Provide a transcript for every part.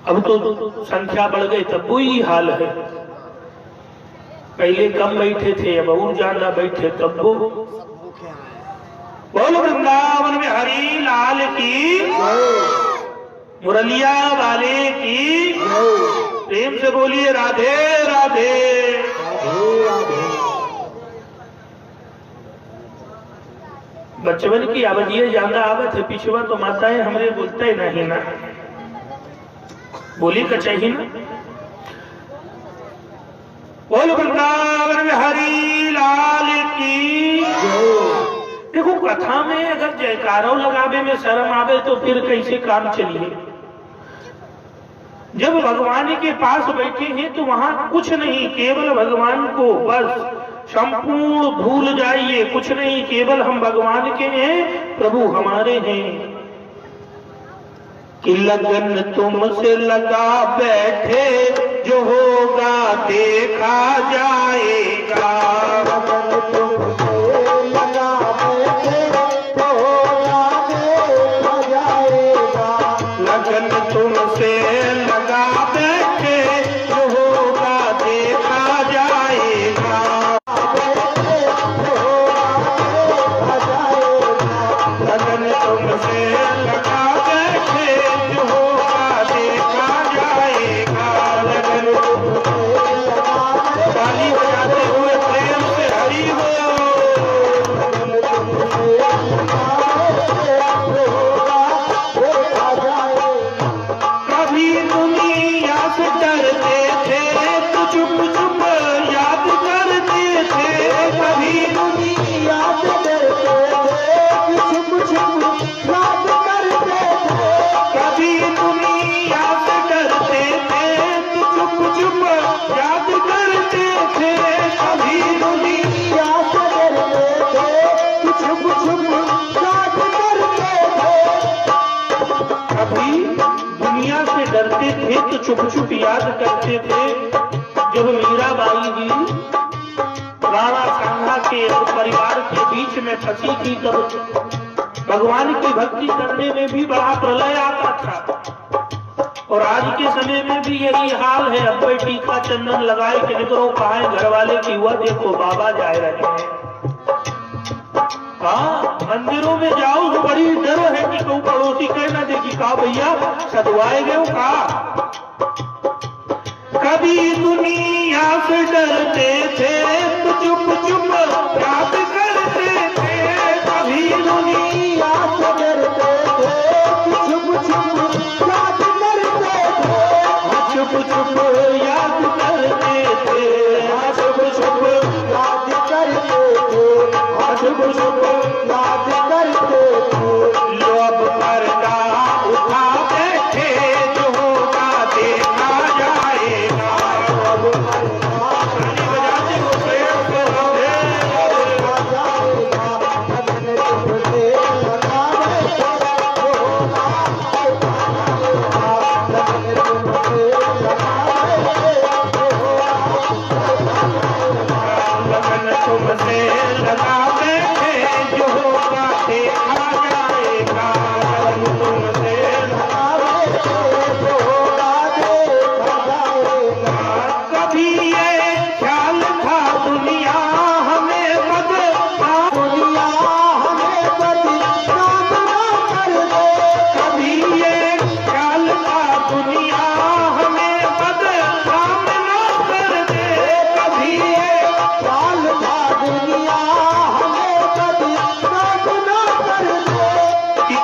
अब तो संख्या बढ़ गई, तब वही हाल है। पहले कम बैठे थे, अब और ज्यादा बैठे, तब वो। बोल वृंदावन में हरि लाल की, मुरलिया वाले की, प्रेम से बोलिए राधे राधे। बचपन की आवाज़ ज्यादा आवत है, पिछवा तो माताएं हमरे बोलते नहीं ना, बोली का चाहिए ना। बोल वृंदावन में हरि लाल की। देखो कथा में अगर जयकारों लगावे में शर्म आवे तो फिर कैसे काम चलिए। जब भगवान के पास बैठे हैं तो वहां कुछ नहीं, केवल भगवान को बस संपूर्ण भूल जाइए, कुछ नहीं, केवल हम भगवान के हैं, प्रभु हमारे हैं। कि लगन तुमसे लगा बैठे, जो होगा देखा जाएगा। लगन तुमसे लगा बैठे, जो होगा देखा जाएगा। लगन तुमसे लगा बैठे, जो होगा देखा जाएगा। लगन तुमसे लगा बैठे, जो होगा देखा जाएगा। लगन तुमसे लगा, ताली बजाते हुए प्रेम से हरि बोल। कभी दुनिया से डरते थे तो चुप चुप याद करते थे। कभी दुनिया से डरते थे तो चुप चुप याद करते थे। कभी दुनिया से डरते थे तो चुप चुप याद करते थे। कभी दुनिया से डरते थे तो चुप चुप याद करते थे। कभी दुनिया से डरते थे तो चुप चुप याद करते थे। जब मीराबाई जी राणा सांगा के और परिवार के बीच में फंसी थी, तब भगवान की भक्ति करने में भी बड़ा प्रलय आता था। और आज के समय में भी यही हाल है। अब टीका चंदन लगाए के निकलो, कहा घर वाले की हुआ देखो बाबा जा रहे हैं। हाँ, मंदिरों में जाओ तो बड़ी डर है कि कोई पड़ोसी कहना देखी का भैया सदवाए गए का। कभी दुनिया से डरते थे तो चुप चुप याद करते थे। कभी दुनिया से डरते थे तो चुप चुप याद करते थे। चुप चुप याद करते थे। चुप चुप याद करते थे। चुप चुप याद करते थे। लो अब पर्दा उठा बैठे, जो होगा देखा जाएगा। ताली बजाते हो प्रेम से राधे लगन तुमसे लगा बैठे, जो होगा देखा जाएगा। लगन तुमसे लगा बैठे, जो होगा देखा जाएगा। कभी ये ख्याल था दुनिया हमें बदनाम, दुनिया हमें बदनाम ना कर दे। कभी ये ख्याल था दुनिया हमें बदनाम ना कर दे। कभी ये ख्याल था दुनिया हमें बदनाम ना कर दे। कि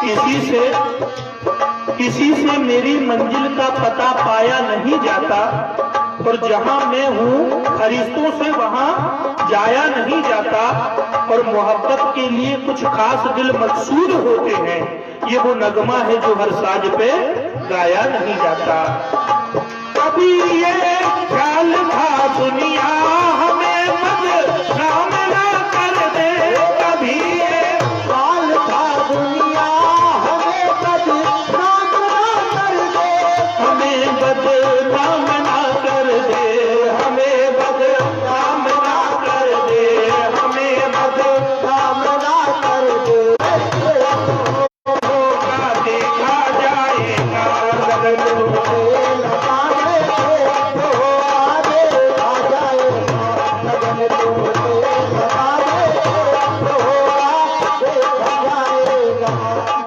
किसी से मेरी मंजिल का पता पाया नहीं जाता, और जहां मैं हूँ फरिश्तों से वहां जाया नहीं जाता। और मोहब्बत के लिए कुछ खास दिल मकसूद होते हैं, ये वो नगमा है जो हर साज पे गाया नहीं जाता। कभी ये ख्याल था दुनिया हमें बदनाम ना कर दे। कभी ये ख्याल था दुनिया हमें बदनाम ना कर दे। हमें बदनाम ना कर दे। हमें बदनाम ना कर दे। हमें बदनाम ना कर दे। होगा देखा जाएगा। लगन लगा बैठे जो आगे आ जाएगा, लगन तुमसे लगा बैठे जो आगे आ जाएगा।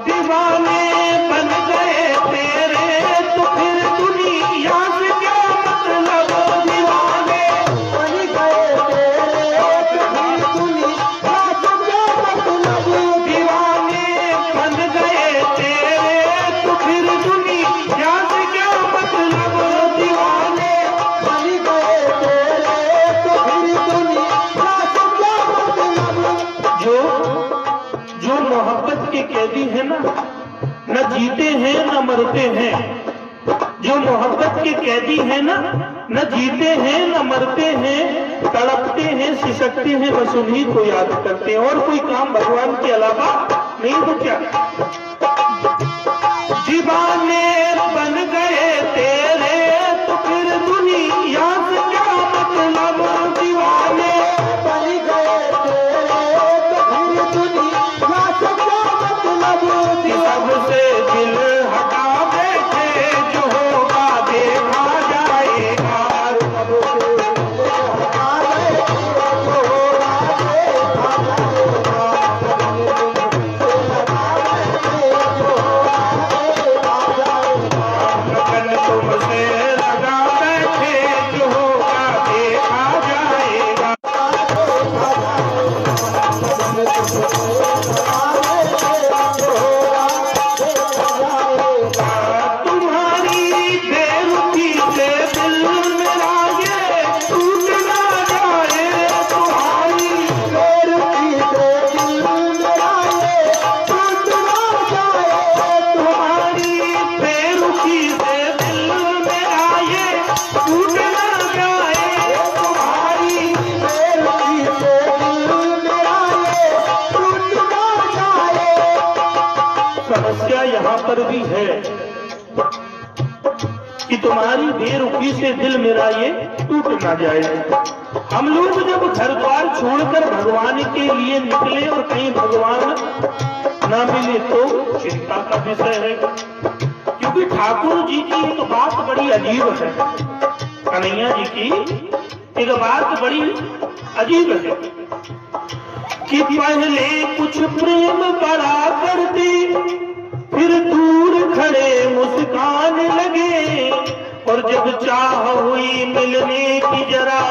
दीवाने बन गए तेरे तो फिर दुनिया से क्या मतलब, दीवाने बन गए तेरे तो फिर दुनिया से क्या मतलब, दीवाने बन गए तेरे तो फिर दुनिया से क्या मतलब, दीवाने बन गए तेरे तो फिर दुनिया से क्या मतलब। जो मोहब्बत के कैदी है ना, न जीते हैं न मरते हैं। जो मोहब्बत के कैदी है ना, न जीते हैं न मरते हैं, तड़पते हैं सिसकते हैं, बस उन्हीं को याद करते हैं। और कोई काम भगवान के अलावा नहीं तो क्या। दीवाने बन गए तेरे तो फिर दुनिया से क्या मतलब, दीवाने बन गए तेरे तो फिर दुनिया से क्या मतलब। सबसे दिल हटा बैठे जो होगा देखा जाएगा, सबसे दिल हटा बैठे जो होगा देखा जाएगा, लगन तुमसे लगा बैठे जो होगा देखा जाएगा, लगन तुमसे लगा बैठे जो होगा देखा जाएगा। तुम्हारी बेरुखी से दिल मेरा ये टूट ना जाए, तुम्हारी बेरुखी से दिल मेरा ये टूट ना जाए, तुम्हारी बेरुखी से दिल मेरा ये टूट ना जाए, तुम्हारी बेरुखी से दिल मेरा ये टूट ना जाए। समस्या यहाँ पर भी है कि तुम्हारी बेरुखी से दिल मेरा ये टूट ना जाए। हम लोग जब घर द्वार छोड़कर भगवान के लिए निकले और कहीं भगवान ना मिले तो चिंता का विषय है, क्योंकि ठाकुर जी की एक बात बड़ी अजीब है, कन्हैया जी की एक बात बड़ी अजीब है कि पहले कुछ प्रेम बड़ा करते, फिर दूर खड़े मुस्कान लगे, और जब चाह हुई मिलने की जरा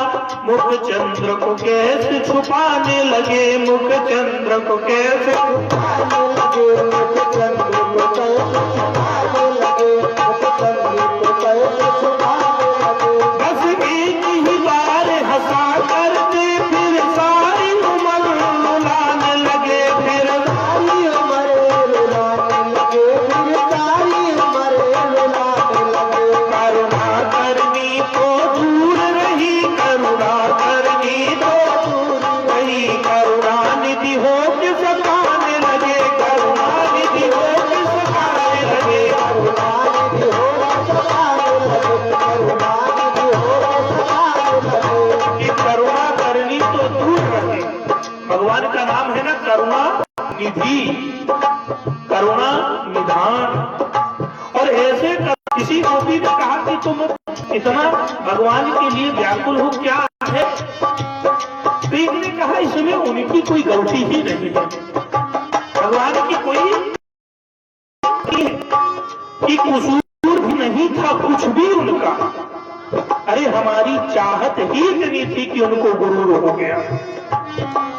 मुख चंद्र को कैसे छुपाने लगे, मुख चंद्र को कैसे छुपाने लगे, मुख चंद्र को कैसे छुपाने लगे, मुख चंद्र को कैसे छुपाने लगे। बस एक ही बार हंसा करते फिर सारी उम्र रुलाने लगे, फिर सारी उम्र रुलाने लगे, फिर सारी उम्र रुलाने लगे। करुणा करनी तो दूर रही, करुणा करनी तो दूर रही, करुणा निधि हो के सताने लगे, करुणा निधि हो के सताने लगे, करुणा निधि हो के सताने लगे, करुणा निधि हो के सताने लगे। कि करुणा करनी तो दूर रहे, भगवान का नाम है ना करुणा निधि, करुणा निधान। और ऐसे किसी गोपी ने कहा कि तुम इतना भगवान के लिए व्याकुल हो क्या है, तो एक ने कहा इसमें उनकी कोई गलती ही नहीं है, भगवान की कोई कसूर भी नहीं था कुछ भी उनका। अरे हमारी चाहत ही इतनी थी कि उनको गुरूर हो गया,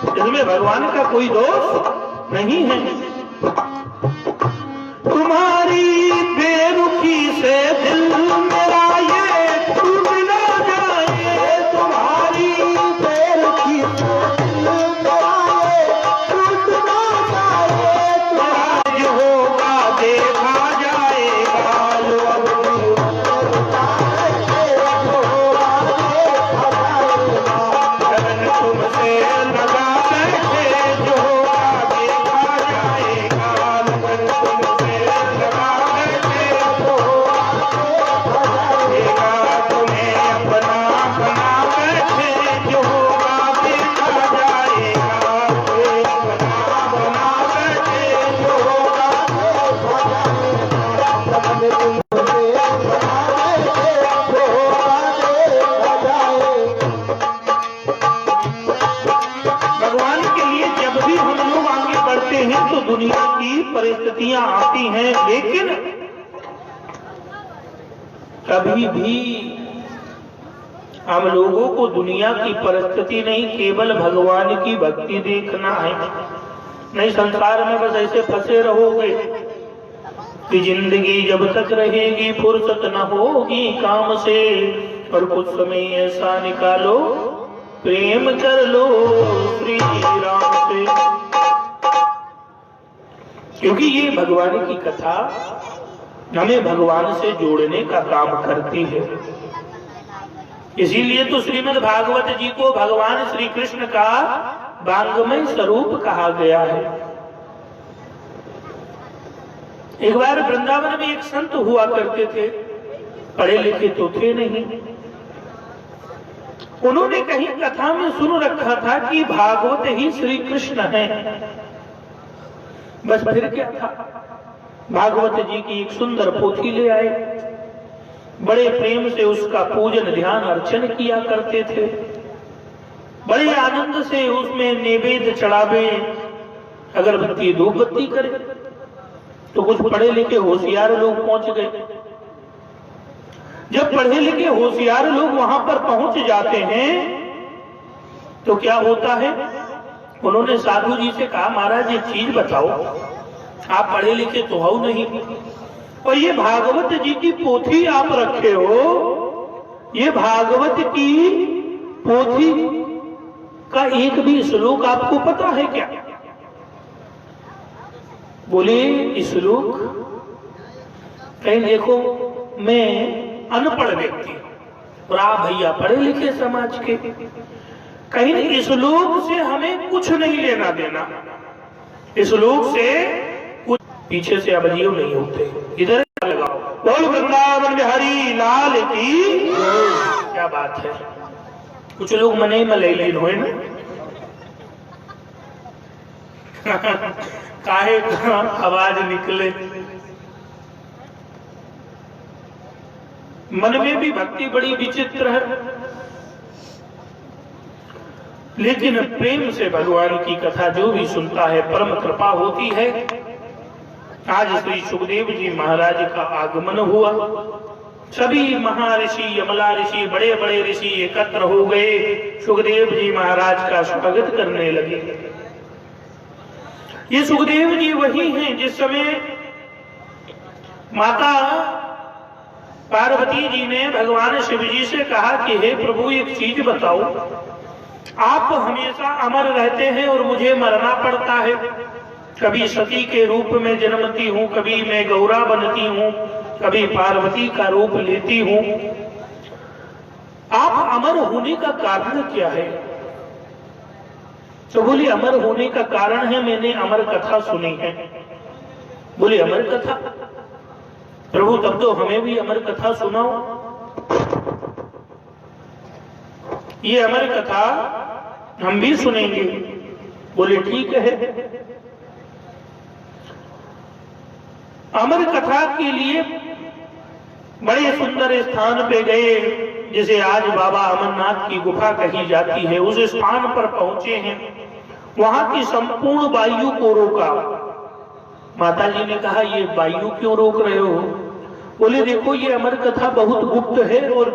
इसमें भगवान का कोई दोष नहीं है। तुम्हारी बेरुखी से दिल मेरा ये टूट ना जाए, तुम्हारी बेरुखी से दिल मेरा ये टूट ना जाए, आज होगा देखा जाएगा, लो अब लगन तुमसे लगा बैठे जो होगा देखा जाएगा, लगन तुमसे लगा बैठे जो होगा आती हैं, लेकिन कभी भी हम लोगों को दुनिया की परिस्थिति नहीं, केवल भगवान की भक्ति देखना है। नहीं संसार में बस ऐसे फंसे रहोगे कि जिंदगी जब तक रहेगी फुर्सत न होगी काम से, और कुछ समय ऐसा निकालो प्रेम कर लो श्री राम से। क्योंकि ये भगवान की कथा हमें भगवान से जोड़ने का काम करती है। इसीलिए तो श्रीमद् भागवत जी को भगवान श्री कृष्ण का वांगमय स्वरूप कहा गया है। एक बार वृंदावन में एक संत हुआ करते थे, पढ़े लिखे तो थे नहीं। उन्होंने कहीं कथा में सुन रखा था कि भागवत ही श्री कृष्ण है। बस फिर क्या था, भागवत जी की एक सुंदर पोथी ले आए, बड़े प्रेम से उसका पूजन ध्यान अर्चन किया करते थे, बड़े आनंद से उसमें नैवेद्य चढ़ावे, अगरबत्ती धूप बत्ती करे। तो कुछ पढ़े लिखे होशियार लोग पहुंच गए। जब पढ़े लिखे होशियार लोग वहां पर पहुंच जाते हैं तो क्या होता है, उन्होंने साधु जी से कहा, महाराज एक चीज बताओ, आप पढ़े लिखे तो हो नहीं, और ये भागवत जी की पोथी आप रखे हो, ये भागवत की पोथी का एक भी श्लोक आपको पता है क्या? बोले श्लोक? कहीं देखो मैं अनपढ़ व्यक्ति और आप भैया पढ़े लिखे समाज के, कहीं इस श्लोक से हमें कुछ नहीं लेना देना, इस श्लोक से कुछ पीछे से अवजीव नहीं होते। इधर लगाओ, बोल वृंदावन बिहारी लाल की। क्या बात है, कुछ लोग मने में ले लीन हुए ना काहे का आवाज निकले, मन में भी भक्ति बड़ी विचित्र है, लेकिन प्रेम से भगवान की कथा जो भी सुनता है परम कृपा होती है। आज श्री सुखदेव जी महाराज का आगमन हुआ, सभी महर्षि यमला ऋषि बड़े बड़े ऋषि एकत्र हो गए, सुखदेव जी महाराज का स्वागत करने लगे। ये सुखदेव जी वही हैं जिस समय माता पार्वती जी ने भगवान शिव जी से कहा कि हे प्रभु एक चीज बताओ, आप हमेशा अमर रहते हैं और मुझे मरना पड़ता है, कभी सती के रूप में जन्मती हूँ, कभी मैं गौरा बनती हूँ, कभी पार्वती का रूप लेती हूँ, आप अमर होने का कारण क्या है? तो बोली अमर होने का कारण है मैंने अमर कथा सुनी है। बोले अमर कथा? प्रभु तब तो हमें भी अमर कथा सुनाओ। ये अमर कथा हम भी सुनेंगे। बोले ठीक है। अमर कथा के लिए बड़े सुंदर स्थान पे गए, जिसे आज बाबा अमरनाथ की गुफा कही जाती है। उस स्थान पर पहुंचे हैं, वहां की संपूर्ण वायु को रोका। माता जी ने कहा ये वायु क्यों रोक रहे हो? बोले देखो ये अमर कथा बहुत गुप्त है और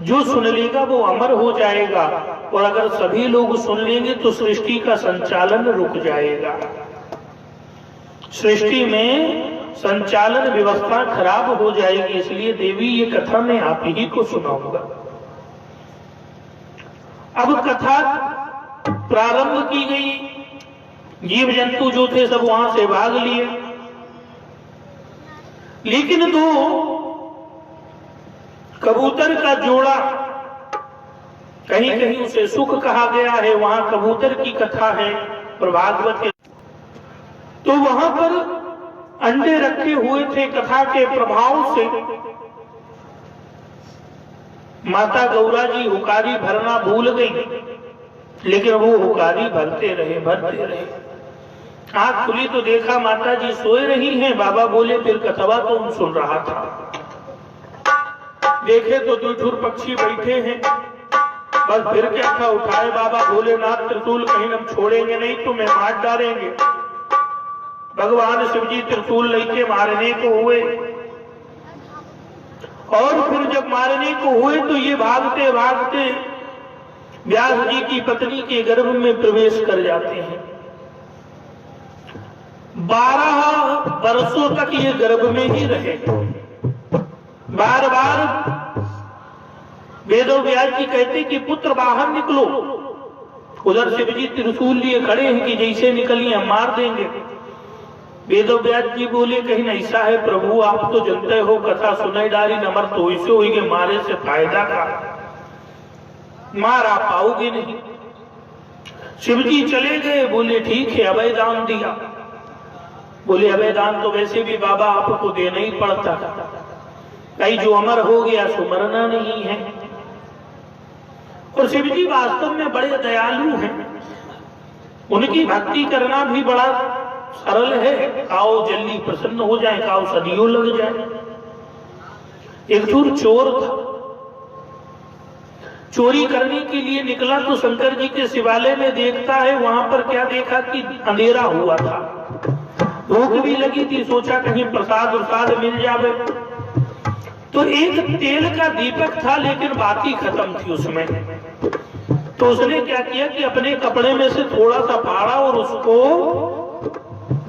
जो सुन लेगा वो अमर हो जाएगा, और अगर सभी लोग सुन लेंगे तो सृष्टि का संचालन रुक जाएगा, सृष्टि में संचालन व्यवस्था खराब हो जाएगी, इसलिए देवी ये कथा मैं आप ही को सुनाऊंगा। अब कथा प्रारंभ की गई, जीव जंतु जो थे सब वहां से भाग लिए, लेकिन दो कबूतर का जोड़ा, कहीं कहीं उसे सुख कहा गया है, वहां कबूतर की कथा है और भागवत के, तो वहां पर अंडे रखे हुए थे। कथा के प्रभाव से माता गौरा जी हुकारी भरना भूल गई, लेकिन वो हुकारी भरते रहे। आंख खुली तो देखा माता जी सोए रही हैं। बाबा बोले फिर कथवा तो सुन रहा था। देखे तो दुलठुर पक्षी बैठे हैं, बस फिर क्या था, उठाए बाबा भोलेनाथ त्रिशूल, कहीं हम छोड़ेंगे नहीं तुम्हें मार डालेंगे। भगवान शिव जी त्रिशूल लेके मारने को हुए, और फिर जब मारने को हुए तो ये भागते भागते व्यास जी की पत्नी के गर्भ में प्रवेश कर जाते हैं। 12 वर्षों तक ये गर्भ में ही रहे। बार बार वेदो व्यास जी कहते कि पुत्र बाहर निकलो, उधर शिव जी त्रिशूल लिए खड़े हैं कि जैसे निकलिए हम मार देंगे। वेदो व्यास जी बोले कहीं ऐसा है प्रभु, आप तो जानते हो कथा सुनाई डाली नमर तो ऐसे हुई कि मारे से फायदा का, मारा पाओगे नहीं। शिव जी चले गए, बोले ठीक है अभय दान दिया। बोले अभय दान तो वैसे भी बाबा आपको देना ही पड़ता, कहीं जो अमर हो गया सो मरना नहीं है। और शिव जी वास्तव में बड़े दयालु हैं, उनकी भक्ति करना भी बड़ा सरल है। आओ जल्दी प्रसन्न हो जाए, आओ सदियों लग जाए। एक दूर चोर था, चोरी करने के लिए निकला तो शंकर जी के शिवालय में देखता है, वहां पर क्या देखा कि अंधेरा हुआ था, भूख भी लगी थी, सोचा कहीं प्रसाद उसाद मिल जावे। तो एक तेल का दीपक था लेकिन बाती खत्म थी उसमें। तो उसने क्या किया कि अपने कपड़े में से थोड़ा सा फाड़ा और उसको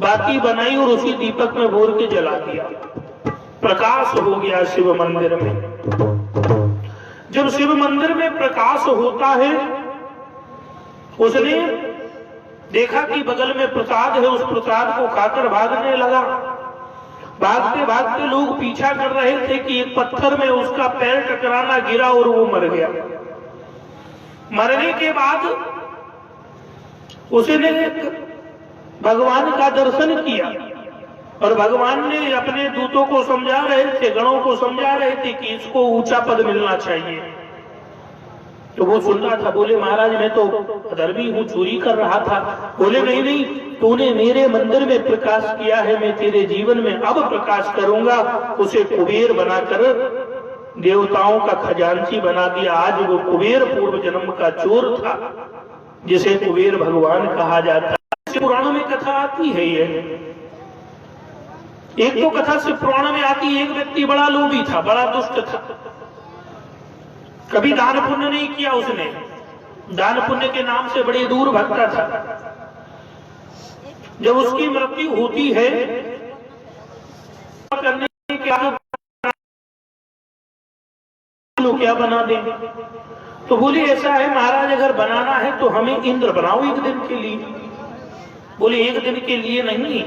बाती बनाई और उसी दीपक में भोर के जला दिया। प्रकाश हो गया शिव मंदिर में। जब शिव मंदिर में प्रकाश होता है, उसने देखा कि बगल में प्रसाद है, उस प्रसाद को खाकर भागने लगा। भागते भागते लोग पीछा कर रहे थे कि एक पत्थर में उसका पैर टकराना गिरा और वो मर गया। मरने के बाद उसने भगवान का दर्शन किया और भगवान ने अपने दूतों को समझा रहे थे, गणों को समझा रहे थे कि इसको ऊंचा पद मिलना चाहिए। तो वो सुन रहा था, बोले महाराज मैं तो अधर्मी हूँ, चोरी कर रहा था। बोले नहीं नहीं, तूने मेरे मंदिर में प्रकाश किया है, मैं तेरे जीवन में अब प्रकाश करूंगा। उसे कुबेर बनाकर देवताओं का खजांची बना दिया। आज वो कुबेर पूर्व जन्म का चोर था, जिसे कुबेर भगवान कहा जाता है। पुराणों में कथा आती है, ये एक तो कथा शिव पुराण में आती है। एक व्यक्ति बड़ा लोभी था, बड़ा दुष्ट था, कभी दान पुण्य नहीं किया उसने, दान पुण्य के नाम से बड़ी दूर भटका था। जब उसकी मृत्यु होती है करने के बाद क्या बना दें, तो बोले ऐसा है महाराज अगर बनाना है तो हमें इंद्र बनाओ एक दिन के लिए। बोले एक दिन के लिए नहीं,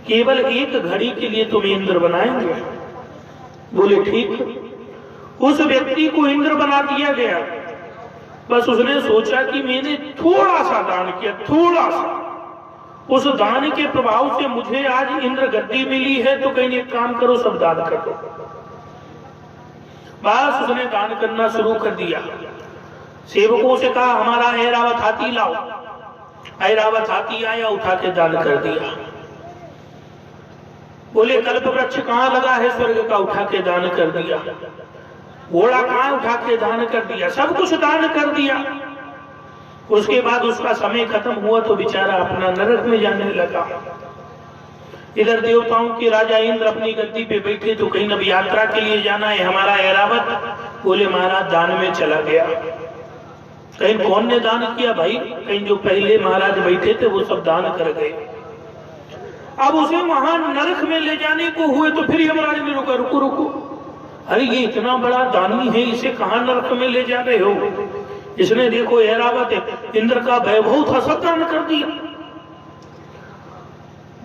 केवल एक घड़ी के लिए तुम्हें इंद्र बनाएंगे। बोले ठीक। उस व्यक्ति को इंद्र बना दिया गया। बस उसने सोचा कि मैंने थोड़ा सा दान किया, थोड़ा सा, उस दान के प्रभाव से मुझे आज इंद्र गद्दी मिली है, तो कहीं एक काम करो सब दान कर दो। बस उसने दान करना शुरू कर दिया। सेवकों से कहा हमारा ऐरावत हाथी लाओ। ऐरावत हाथी आया, उठा के दान कर दिया। बोले कल्प वृक्ष कहाँ लगा है स्वर्ग का, उठा के दान कर दिया। घोड़ा कहाँ, उठा के दान कर दिया। सब कुछ दान कर दिया। उसके बाद उसका समय खत्म हुआ तो बेचारा अपना नरक में जाने लगा। इधर देवताओं के राजा इंद्र अपनी गद्दी पे बैठे, तो कहीं अब यात्रा के लिए जाना है हमारा ऐरावत। बोले महाराज दान में चला गया। कहीं कौन ने दान किया भाई, कहीं जो पहले महाराज बैठे थे वो सब दान कर गए। अब उसे वहां नरक में ले जाने को हुए तो फिर यमराज ने रोका, रुको रुको, अरे ये इतना बड़ा दानी है, इसे कहां नरक में ले जा रहे हो। इसने देखो ऐरावत इंद्र का वैभव था, सब दान कर दिया।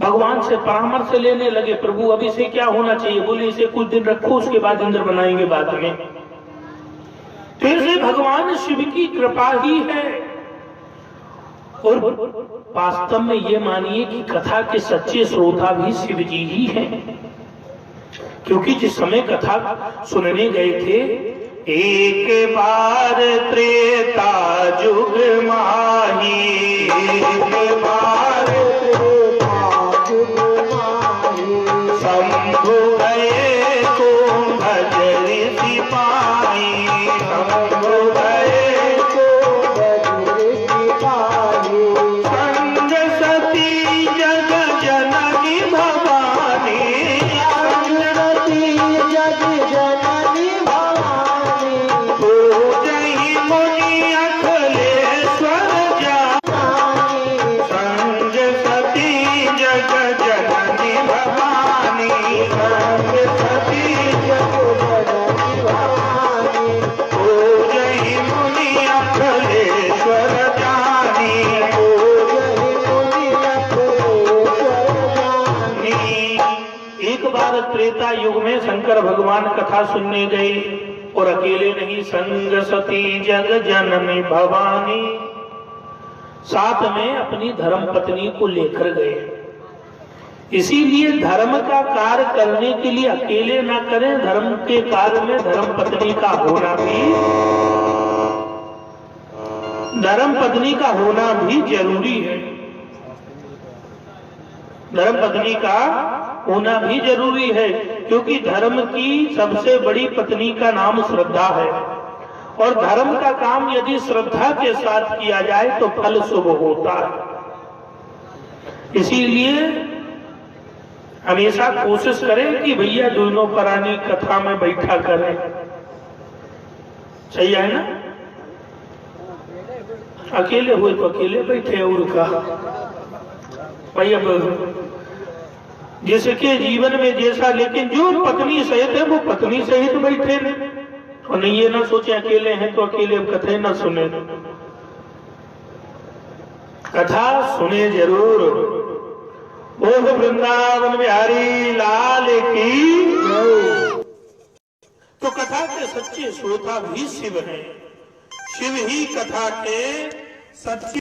भगवान से परामर्श लेने लगे, प्रभु अब इसे क्या होना चाहिए। बोले इसे कुछ दिन रखो, उसके बाद इंद्र बनाएंगे बाद में। फिर से भगवान शिव की कृपा ही है। और वास्तव में ये मानिए कि कथा के सच्चे श्रोता भी शिव जी ही हैं, क्योंकि जिस समय कथा सुनने गए थे, एक बार त्रेता जुग माही, एक बार त्रेता जुग माही, शंभु गए तुम भजरी सिपाही, शंभु गए तुम भजरी सिपाही, संग सती जग जननी शंकर भगवान कथा सुनने गए और अकेले नहीं, संग सती जग जननी भवानी, साथ में अपनी धर्म पत्नी को लेकर गए। इसीलिए धर्म का कार्य करने के लिए अकेले ना करें, धर्म के कार्य में धर्म पत्नी का होना भी जरूरी है। धर्म पत्नी का होना भी जरूरी है, क्योंकि धर्म की सबसे बड़ी पत्नी का नाम श्रद्धा है, और धर्म का काम यदि श्रद्धा के साथ किया जाए तो फल शुभ होता है। इसीलिए हमेशा कोशिश करें कि भैया दोनों प्राणी कथा में बैठा करें, सही है ना। अकेले हुए तो अकेले बैठे, और का भाई अब जिसके जीवन में जैसा, लेकिन जो पत्नी सहित है वो पत्नी सहित बैठे, और नहीं ये ना सोचे अकेले हैं तो अकेले कथे ना सुने, कथा सुने जरूर। ओह वृंदावन बिहारी लाल की। तो कथा के सच्चे श्रोता भी शिव हैं, शिव ही कथा के सच्चे